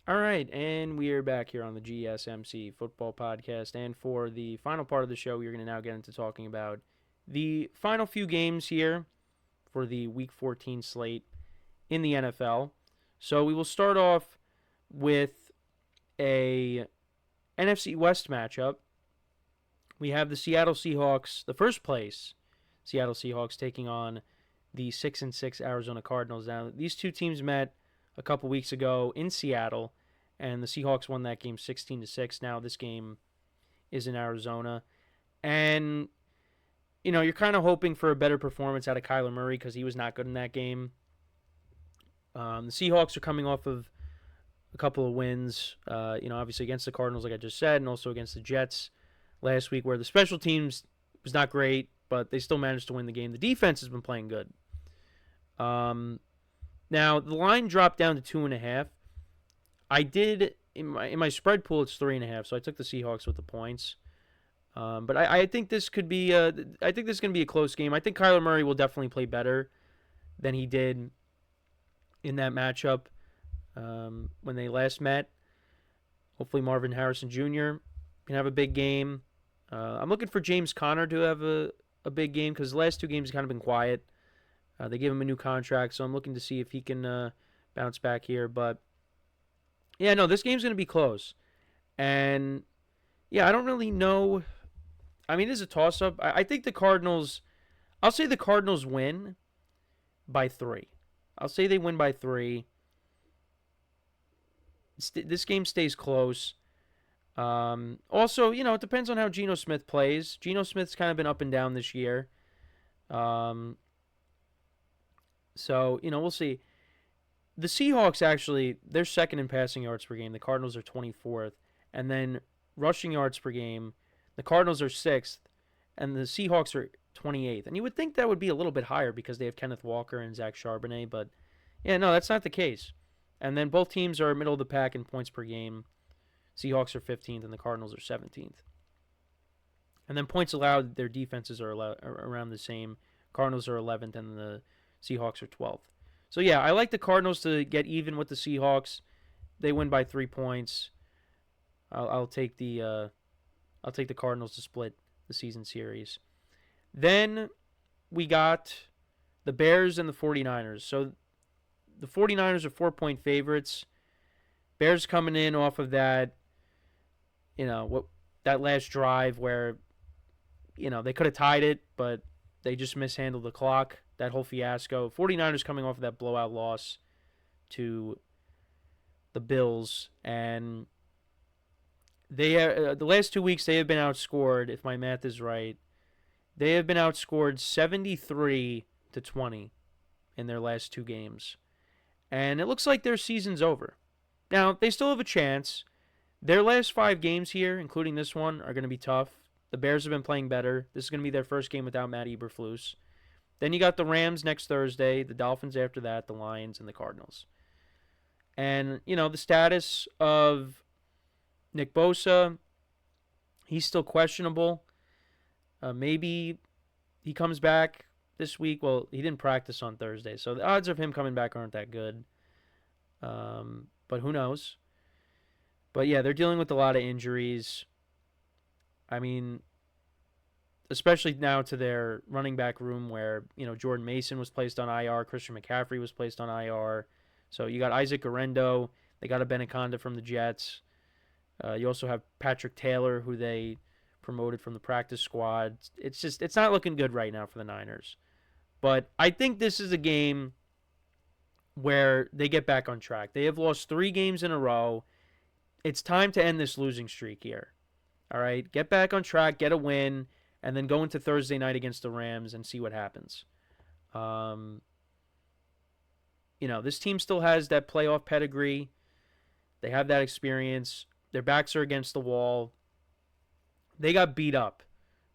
All right, and we are back here on the GSMC Football Podcast. And for the final part of the show, we're going to now get into talking about the final few games here for the Week 14 slate in the NFL. So we will start off with a NFC West matchup. We have the Seattle Seahawks, the first place Seattle Seahawks taking on the 6-6 Arizona Cardinals. Now, these two teams met a couple weeks ago in Seattle, and the Seahawks won that game 16-6. Now this game is in Arizona, and you're kind of hoping for a better performance out of Kyler Murray because he was not good in that game. The Seahawks are coming off of a couple of wins, obviously against the Cardinals, like I just said, and also against the Jets last week, where the special teams was not great, but they still managed to win the game. The defense has been playing good. Now the line dropped down to 2.5. I did in my spread pool. It's 3.5, so I took the Seahawks with the points. But I think this could be I think this is gonna be a close game. I think Kyler Murray will definitely play better than he did in that matchup when they last met. Hopefully Marvin Harrison Jr. can have a big game. I'm looking for James Conner to have a big game because the last two games have kind of been quiet. They gave him a new contract, so I'm looking to see if he can bounce back here. But yeah, no, this game's going to be close. And yeah, I don't really know. I mean, this is a toss up. I think the Cardinals, I'll say the Cardinals win by 3. I'll say they win by 3. This game stays close. Also, it depends on how Geno Smith plays. Geno Smith's kind of been up and down this year. Um, so, we'll see. The Seahawks actually, they're second in passing yards per game. The Cardinals are 24th. And then rushing yards per game, the Cardinals are 6th, and the Seahawks are 28th. And you would think that would be a little bit higher because they have Kenneth Walker and Zach Charbonnet, but yeah, no, that's not the case. And then both teams are middle of the pack in points per game. Seahawks are 15th, and the Cardinals are 17th. And then points allowed, their defenses are around the same. Cardinals are 11th, and the Seahawks are 12th. So yeah, I like the Cardinals to get even with the Seahawks. They win by 3 points. I'll take the Cardinals to split the season series. Then we got the Bears and the 49ers. So the 49ers are 4-point favorites. Bears coming in off of that, that last drive where, they could have tied it, but they just mishandled the clock. That whole fiasco. 49ers coming off of that blowout loss to the Bills, and they the last 2 weeks they have been outscored. If my math is right, they have been outscored 73-20 in their last 2 games, and it looks like their season's over. Now they still have a chance. Their last 5 games here, including this one, are going to be tough. The Bears have been playing better. This is going to be their first game without Matt Eberflus. Then you got the Rams next Thursday, the Dolphins after that, the Lions, and the Cardinals. And, the status of Nick Bosa, he's still questionable. Maybe he comes back this week. Well, he didn't practice on Thursday, so the odds of him coming back aren't that good. But who knows? But yeah, they're dealing with a lot of injuries. I mean, especially now to their running back room where, Jordan Mason was placed on IR, Christian McCaffrey was placed on IR. So you got Isaac Guerrero, they got a Benaconda from the Jets. You also have Patrick Taylor, who they promoted from the practice squad. It's not looking good right now for the Niners. But I think this is a game where they get back on track. They have lost 3 games in a row. It's time to end this losing streak here. All right, get back on track, get a win, and then go into Thursday night against the Rams and see what happens. This team still has that playoff pedigree. They have that experience. Their backs are against the wall. They got beat up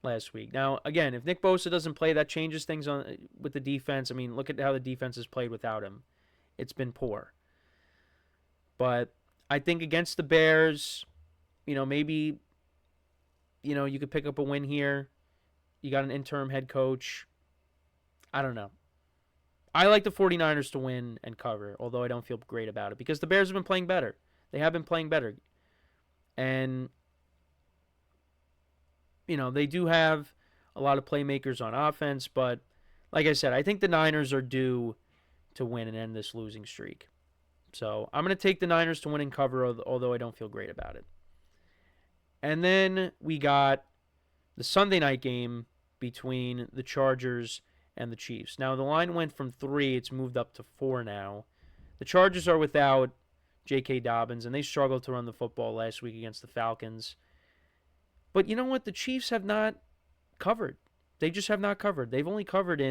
last week. Now, again, if Nick Bosa doesn't play, that changes things with the defense. I mean, look at how the defense has played without him. It's been poor. But I think against the Bears, maybe, you could pick up a win here. You got an interim head coach. I don't know. I like the 49ers to win and cover, although I don't feel great about it because the Bears have been playing better. They have been playing better. And, they do have a lot of playmakers on offense, but like I said, I think the Niners are due to win and end this losing streak. So I'm going to take the Niners to win and cover, although I don't feel great about it. And then we got the Sunday night game between the Chargers and the Chiefs. Now, the line went from 3. It's moved up to 4 now. The Chargers are without J.K. Dobbins, and they struggled to run the football last week against the Falcons. But you know what? The Chiefs have not covered. They just have not covered. They've only covered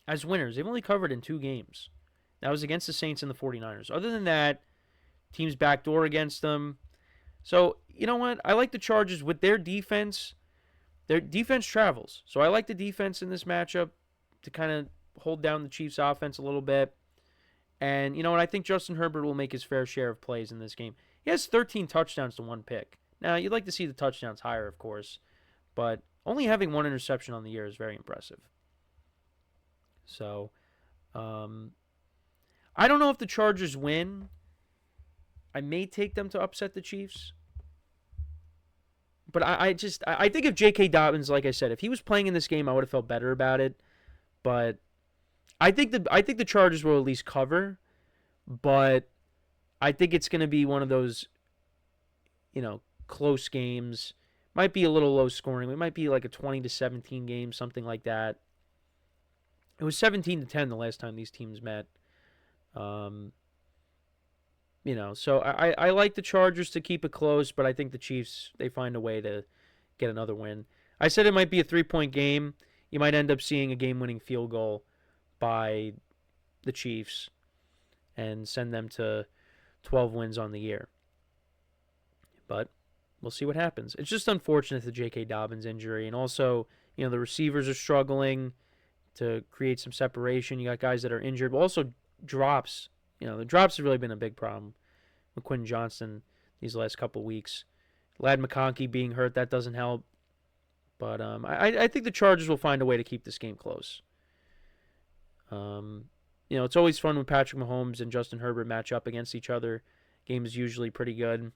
as winners, they've only covered in 2 games. That was against the Saints and the 49ers. Other than that, teams backdoor against them. So, you know what? I like the Chargers with their defense. Their defense travels. So I like the defense in this matchup to kind of hold down the Chiefs' offense a little bit. And you know what? I think Justin Herbert will make his fair share of plays in this game. He has 13 touchdowns to 1 pick. Now, you'd like to see the touchdowns higher, of course. But only having 1 interception on the year is very impressive. So, I don't know if the Chargers win. I may take them to upset the Chiefs. But I think if J.K. Dobbins, like I said, if he was playing in this game, I would have felt better about it. But I think the Chargers will at least cover. But I think it's going to be one of those, close games. Might be a little low scoring. It might be like a 20-17 game, something like that. It was 17-10 the last time these teams met. So I like the Chargers to keep it close, but I think the Chiefs, they find a way to get another win. I said it might be a 3-point game. You might end up seeing a game-winning field goal by the Chiefs and send them to 12 wins on the year. But we'll see what happens. It's just unfortunate the J.K. Dobbins injury, and also, the receivers are struggling to create some separation. You got guys that are injured, but also drops. The drops have really been a big problem with Quentin Johnston these last couple of weeks. Ladd McConkey being hurt, that doesn't help. But I think the Chargers will find a way to keep this game close. It's always fun when Patrick Mahomes and Justin Herbert match up against each other. Game is usually pretty good.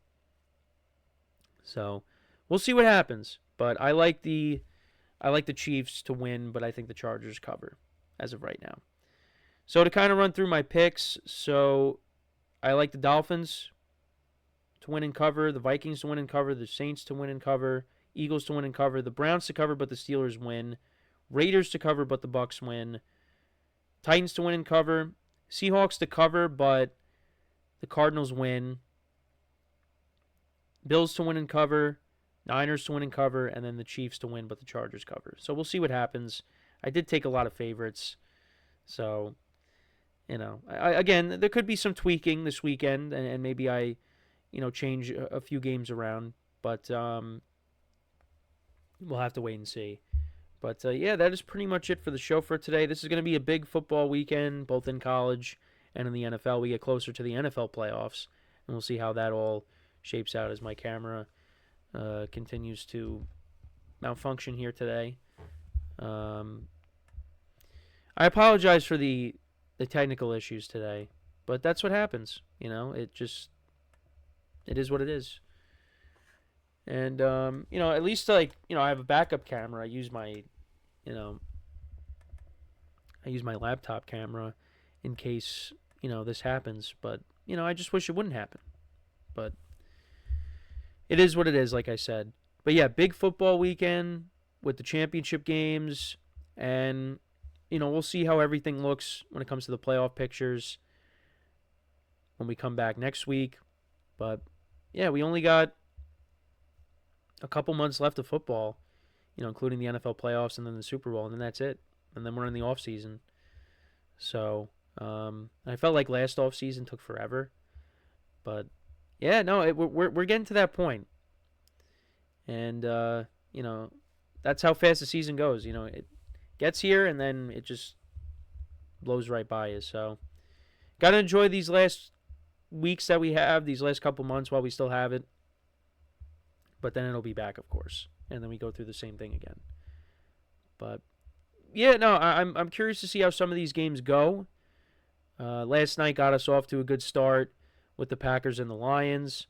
So we'll see what happens. But I like the Chiefs to win, but I think the Chargers cover as of right now. So to kind of run through my picks, so I like the Dolphins to win and cover, the Vikings to win and cover, the Saints to win and cover, Eagles to win and cover, the Browns to cover but the Steelers win, Raiders to cover but the Bucks win, Titans to win and cover, Seahawks to cover but the Cardinals win, Bills to win and cover, Niners to win and cover, and then the Chiefs to win but the Chargers cover. So we'll see what happens. I did take a lot of favorites, so again, there could be some tweaking this weekend, and maybe I, change a few games around. But we'll have to wait and see. But, that is pretty much it for the show for today. This is going to be a big football weekend, both in college and in the NFL. We get closer to the NFL playoffs, and we'll see how that all shapes out as my camera continues to malfunction here today. I apologize for the technical issues today, but that's what happens. It is what it is. And at least I have a backup camera. I use my laptop camera in case this happens. But I just wish it wouldn't happen. But it is what it is, like I said. But yeah, big football weekend with the championship games, and we'll see how everything looks when it comes to the playoff pictures when we come back next week. But, yeah, we only got a couple months left of football, including the NFL playoffs and then the Super Bowl, and then that's it. And then we're in the off season. So, I felt like last off season took forever. But, yeah, no, we're getting to that point. And, that's how fast the season goes. It gets here, and then it just blows right by you. So, got to enjoy these last weeks that we have, these last couple months while we still have it. But then it'll be back, of course. And then we go through the same thing again. But, yeah, no, I'm curious to see how some of these games go. Last night got us off to a good start with the Packers and the Lions.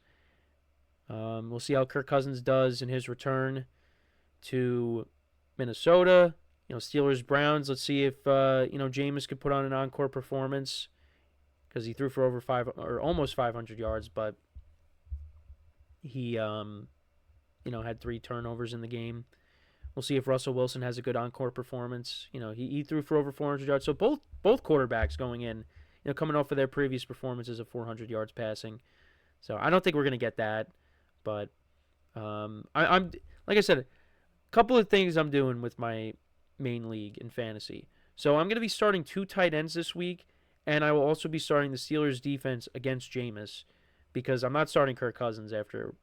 We'll see how Kirk Cousins does in his return to Minnesota. Steelers Browns. Let's see if Jameis could put on an encore performance because he threw for over almost 500 yards, but he had 3 turnovers in the game. We'll see if Russell Wilson has a good encore performance. He threw for over 400 yards. So both quarterbacks going in, coming off of their previous performances of 400 yards passing. So I don't think we're going to get that, but I'm like I said, a couple of things I'm doing with my main league in fantasy. So I'm going to be starting 2 tight ends this week, and I will also be starting the Steelers defense against Jameis because I'm not starting Kirk Cousins after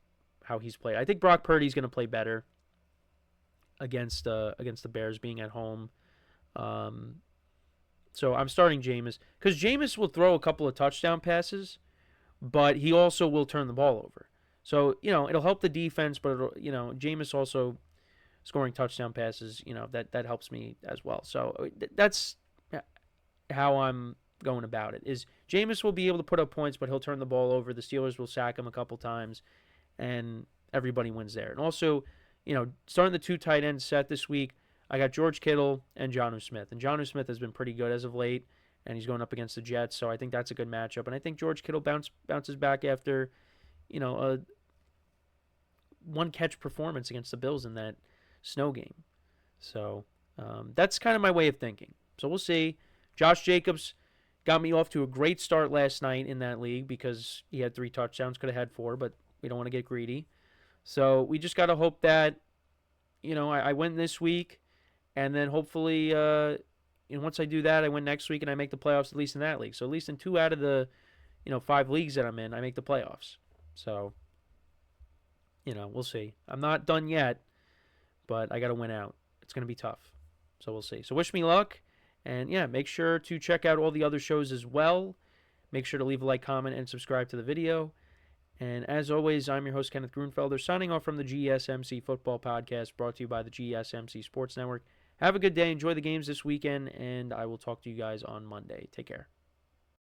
how he's played. I think Brock Purdy's going to play better against the Bears being at home. So I'm starting Jameis because Jameis will throw a couple of touchdown passes, but he also will turn the ball over. So, it'll help the defense, but Jameis also scoring touchdown passes, that helps me as well. So that's how I'm going about it. Is Jameis will be able to put up points, but he'll turn the ball over. The Steelers will sack him a couple times, and everybody wins there. And also, starting the 2 tight end set this week, I got George Kittle and Jonnu Smith. And Jonnu Smith has been pretty good as of late, and he's going up against the Jets, so I think that's a good matchup. And I think George Kittle bounces back after, a one-catch performance against the Bills in that snow game. So that's kind of my way of thinking. So we'll see. Josh Jacobs got me off to a great start last night in that league because he had 3 touchdowns, could have had 4, but we don't want to get greedy. So we just got to hope that, I win this week, and then hopefully, once I do that, I win next week and I make the playoffs at least in that league. So at least in 2 out of the, 5 leagues that I'm in, I make the playoffs. So, we'll see. I'm not done yet, but I got to win out. It's going to be tough. So we'll see. So wish me luck. And yeah, make sure to check out all the other shows as well. Make sure to leave a like, comment, and subscribe to the video. And as always, I'm your host, Kenneth Grunfelder, signing off from the GSMC Football Podcast, brought to you by the GSMC Sports Network. Have a good day. Enjoy the games this weekend, and I will talk to you guys on Monday. Take care.